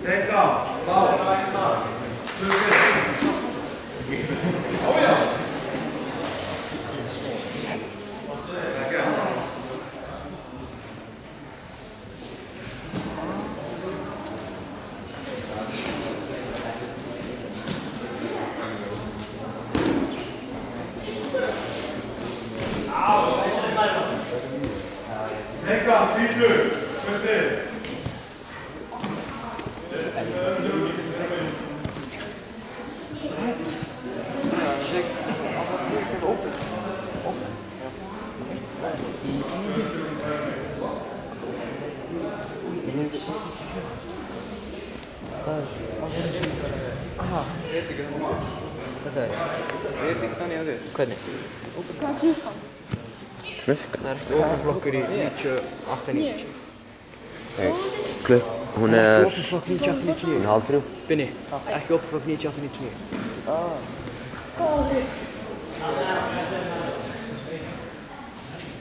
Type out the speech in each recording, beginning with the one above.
Take down. Ball. Oh yeah. Take down. 3-2. First in. Aha. Hvað sagði þið? Ég veit ekki þannig að þið. Hvernig? Klukkan? Það er ekki opinn flokkur í 98-90. Hún er... Opinn flokk 98-99. Hún er halv 3. Binni, ekki opinn flokk 98-99.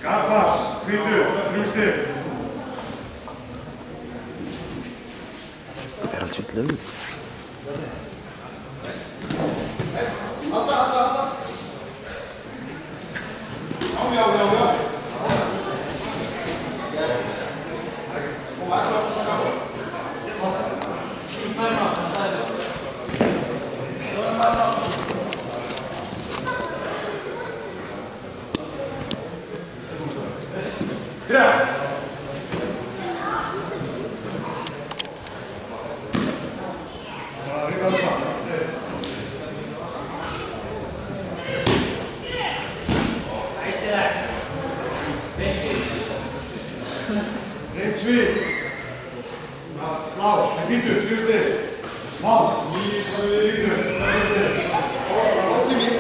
Garpass. 3-2. Stig. Það fer alls vitlu um. Blauw, Pieter, 4 stig. Man, Pieter, 4 stig. Dat loopt niet meer.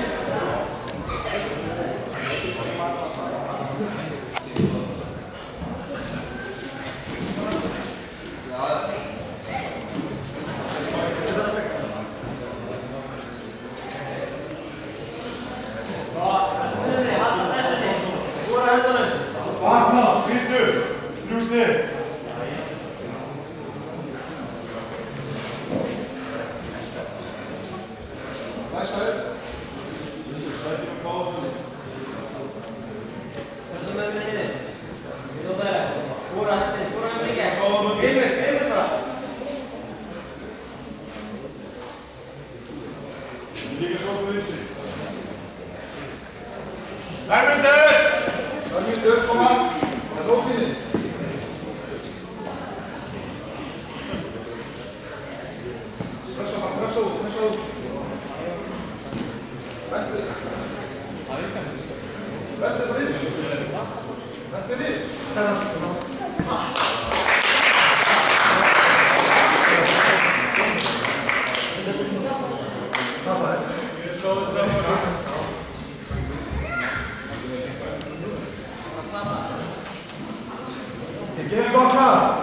Wagner, Pieter, 4 stig. Kom maar. Dat loopt niet in. Russell. Get back up.